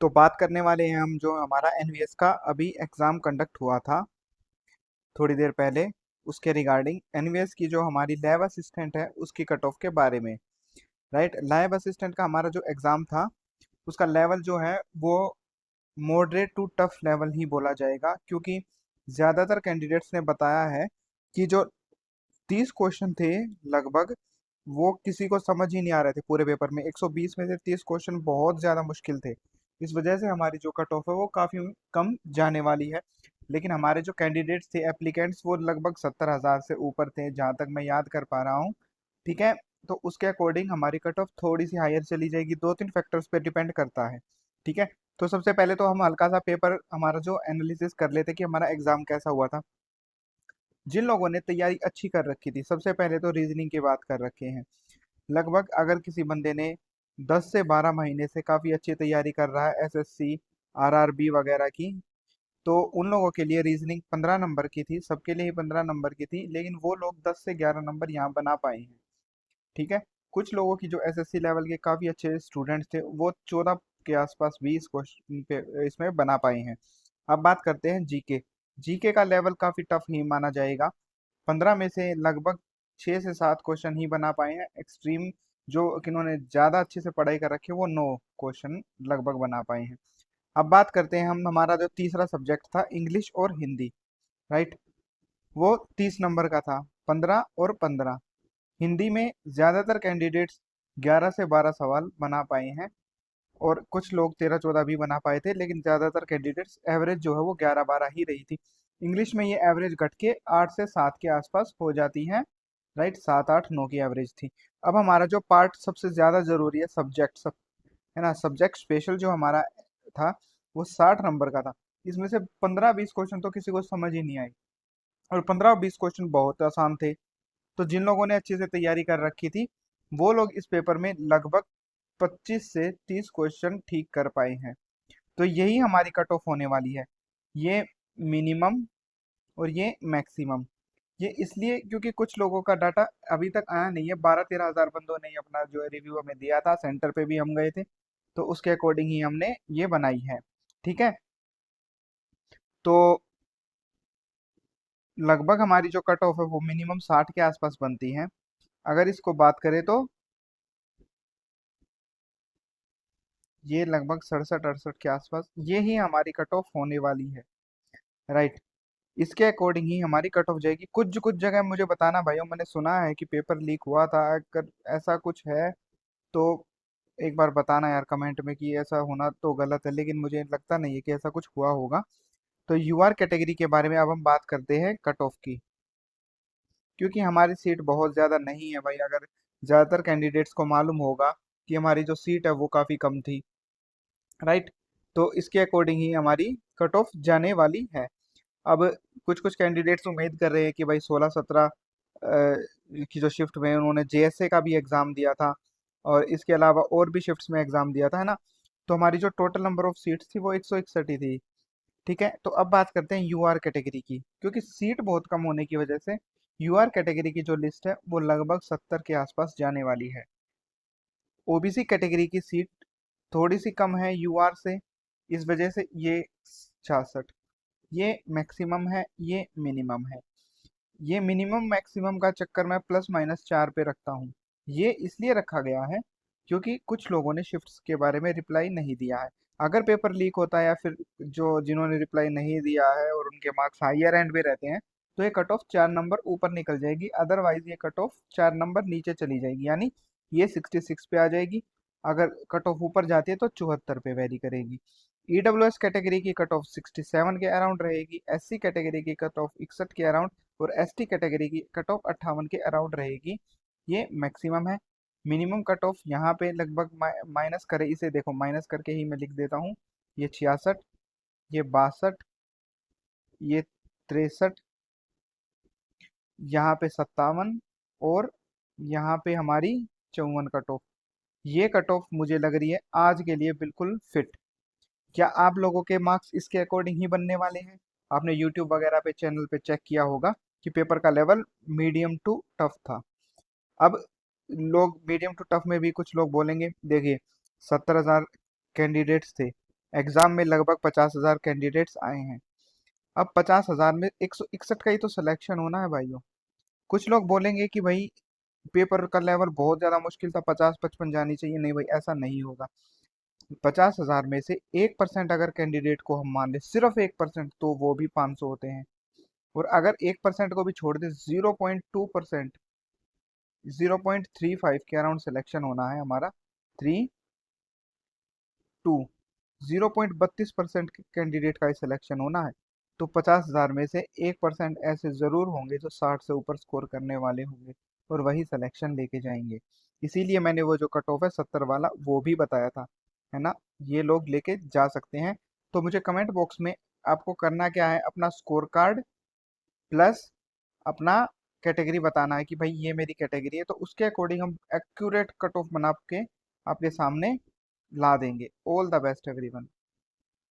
तो बात करने वाले हैं हम जो हमारा एनवीएस का अभी एग्ज़ाम कंडक्ट हुआ था थोड़ी देर पहले, उसके रिगार्डिंग एनवीएस की जो हमारी लैब असिस्टेंट है उसकी कट ऑफ के बारे में। राइट, लैब असिस्टेंट का हमारा जो एग्ज़ाम था उसका लेवल जो है वो मॉडरेट टू टफ लेवल ही बोला जाएगा, क्योंकि ज़्यादातर कैंडिडेट्स ने बताया है कि जो 30 क्वेश्चन थे लगभग, वो किसी को समझ ही नहीं आ रहे थे पूरे पेपर में। 120 में से 30 क्वेश्चन बहुत ज़्यादा मुश्किल थे। इस वजह से हमारी जो कट ऑफ है वो काफ़ी कम जाने वाली है। लेकिन हमारे जो कैंडिडेट्स थे, एप्लीकेंट्स, वो लगभग 70,000 से ऊपर थे जहाँ तक मैं याद कर पा रहा हूँ। ठीक है, तो उसके अकॉर्डिंग हमारी कट ऑफ थोड़ी सी हायर चली जाएगी। दो तीन फैक्टर्स पे डिपेंड करता है। ठीक है, तो सबसे पहले तो हम हल्का सा पेपर हमारा जो एनालिसिस कर लेते कि हमारा एग्जाम कैसा हुआ था। जिन लोगों ने तैयारी अच्छी कर रखी थी, सबसे पहले तो रीजनिंग की बात कर रखे हैं। लगभग अगर किसी बंदे ने 10 से 12 महीने से काफ़ी अच्छी तैयारी कर रहा है एसएससी, आरआरबी वगैरह की, तो उन लोगों के लिए रीजनिंग 15 नंबर की थी, सबके लिए ही 15 नंबर की थी, लेकिन वो लोग 10 से 11 नंबर यहाँ बना पाए हैं। ठीक है, कुछ लोगों की जो एसएससी लेवल के काफ़ी अच्छे स्टूडेंट्स थे वो 14 के आसपास 20 क्वेश्चन पे इसमें बना पाए हैं। अब बात करते हैं जीके। जीके का लेवल काफ़ी टफ ही माना जाएगा। 15 में से लगभग 6 से 7 क्वेश्चन ही बना पाए हैं। एक्सट्रीम जो किन्होंने ज़्यादा अच्छे से पढ़ाई कर रखी है वो 9 क्वेश्चन लगभग बना पाए हैं। अब बात करते हैं हम, हमारा जो तीसरा सब्जेक्ट था इंग्लिश और हिंदी। राइट, वो 30 नंबर का था, 15 और 15। हिंदी में ज़्यादातर कैंडिडेट्स 11 से 12 सवाल बना पाए हैं, और कुछ लोग 13-14 भी बना पाए थे, लेकिन ज़्यादातर कैंडिडेट्स एवरेज जो है वो 11-12 ही रही थी। इंग्लिश में ये एवरेज घट के 8 से 7 के आसपास हो जाती है। राइट, 7-8-9 की एवरेज थी। अब हमारा जो पार्ट सबसे ज़्यादा ज़रूरी है, सब्जेक्ट सब है ना, सब्जेक्ट स्पेशल जो हमारा था वो 60 नंबर का था। इसमें से 15-20 क्वेश्चन तो किसी को समझ ही नहीं आई, और 15-20 क्वेश्चन बहुत आसान थे। तो जिन लोगों ने अच्छे से तैयारी कर रखी थी वो लोग इस पेपर में लगभग 25 से 30 क्वेश्चन ठीक कर पाए हैं। तो यही हमारी कट ऑफ होने वाली है। ये मिनिमम और ये मैक्सिमम। ये इसलिए क्योंकि कुछ लोगों का डाटा अभी तक आया नहीं है। 12-13 हज़ार बंदों ने अपना जो रिव्यू हमें दिया था, सेंटर पे भी हम गए थे, तो उसके अकॉर्डिंग ही हमने ये बनाई है। ठीक है, तो लगभग हमारी जो कट ऑफ है वो मिनिमम 60 के आसपास बनती है। अगर इसको बात करें तो ये लगभग 67-68 के आसपास ये ही हमारी कट ऑफ होने वाली है। राइट, इसके अकॉर्डिंग ही हमारी कट ऑफ जाएगी। कुछ कुछ जगह मुझे बताना भाइयों, मैंने सुना है कि पेपर लीक हुआ था, अगर ऐसा कुछ है तो एक बार बताना यार कमेंट में कि ऐसा होना तो गलत है, लेकिन मुझे लगता नहीं है कि ऐसा कुछ हुआ होगा। तो यूआर कैटेगरी के बारे में अब हम बात करते हैं कट ऑफ की, क्योंकि हमारी सीट बहुत ज़्यादा नहीं है भाई। अगर ज़्यादातर कैंडिडेट्स को मालूम होगा कि हमारी जो सीट है वो काफ़ी कम थी। राइट, तो इसके अकॉर्डिंग ही हमारी कट ऑफ जाने वाली है। अब कुछ कुछ कैंडिडेट्स उम्मीद कर रहे हैं कि भाई 16-17 की जो शिफ्ट में उन्होंने जेएसए का भी एग्ज़ाम दिया था, और इसके अलावा और भी शिफ्ट्स में एग्ज़ाम दिया था, है ना। तो हमारी जो टोटल नंबर ऑफ सीट्स थी वो 161 ही थी। ठीक है, तो अब बात करते हैं यूआर कैटेगरी की, क्योंकि सीट बहुत कम होने की वजह से यूआर कैटेगरी की जो लिस्ट है वो लगभग 70 के आसपास जाने वाली है। ओबीसी कैटेगरी की सीट थोड़ी सी कम है यूआर से, इस वजह से ये 66। ये मैक्सिमम है, ये मिनिमम है। ये मिनिमम मैक्सिमम का चक्कर मैं +-4 पे रखता हूँ। ये इसलिए रखा गया है क्योंकि कुछ लोगों ने शिफ्ट्स के बारे में रिप्लाई नहीं दिया है। अगर पेपर लीक होता है या फिर जो जिन्होंने रिप्लाई नहीं दिया है और उनके मार्क्स हायर एंड पे रहते हैं, तो ये कट ऑफ 4 नंबर ऊपर निकल जाएगी। अदरवाइज ये कट ऑफ 4 नंबर नीचे चली जाएगी, यानी ये 66 पे आ जाएगी। अगर कट ऑफ ऊपर जाती है तो 74 पे वेरी करेगी। ईडब्ल्यूएस कैटेगरी की कट ऑफ 67 के अराउंड रहेगी, एससी कैटेगरी की कट ऑफ 61 के अराउंड, और एसटी कैटेगरी की कट ऑफ 58 के अराउंड रहेगी। ये मैक्सिमम है। मिनिमम कट ऑफ यहाँ पे लगभग माइनस करे, इसे देखो माइनस करके ही मैं लिख देता हूँ। ये 66, ये 62, ये 63, यहाँ पे 57, और यहाँ पे हमारी 54 कट ऑफ। ये कट ऑफ मुझे लग रही है आज के लिए बिल्कुल फिट। क्या आप लोगों के मार्क्स इसके अकॉर्डिंग ही बनने वाले हैं? आपने यूट्यूब वगैरह पे चैनल पे चेक किया होगा कि पेपर का लेवल मीडियम टू टफ था। अब लोग मीडियम टू टफ में भी कुछ लोग बोलेंगे, देखिए 70,000 कैंडिडेट्स थे, एग्जाम में लगभग 50,000 कैंडिडेट्स आए हैं। अब 50,000 में 161 का ही तो सिलेक्शन होना है भाइयों। कुछ लोग बोलेंगे कि भाई पेपर का लेवल बहुत ज्यादा मुश्किल था, 50-55 जानी चाहिए। नहीं भाई, ऐसा नहीं होगा। 50,000 में से 1% अगर कैंडिडेट को हम मान ले, सिर्फ 1%, तो वो भी 500 होते हैं। और अगर 1% को भी छोड़ दे, 0.2%, 0.35 के अराउंड सिलेक्शन होना है हमारा। 3 2 0.32% कैंडिडेट का सिलेक्शन होना है। तो 50,000 में से 1% ऐसे जरूर होंगे जो 60 से ऊपर स्कोर करने वाले होंगे, और वही सिलेक्शन लेके जाएंगे। इसीलिए मैंने वो जो कट ऑफ है 70 वाला वो भी बताया था, है ना। ये लोग लेके जा सकते हैं। तो मुझे कमेंट बॉक्स में आपको करना क्या है, अपना स्कोर कार्ड प्लस अपना कैटेगरी बताना है कि भाई ये मेरी कैटेगरी है, तो उसके अकॉर्डिंग हम एक्यूरेट कट ऑफ बना के आपके सामने ला देंगे। All the best everyone.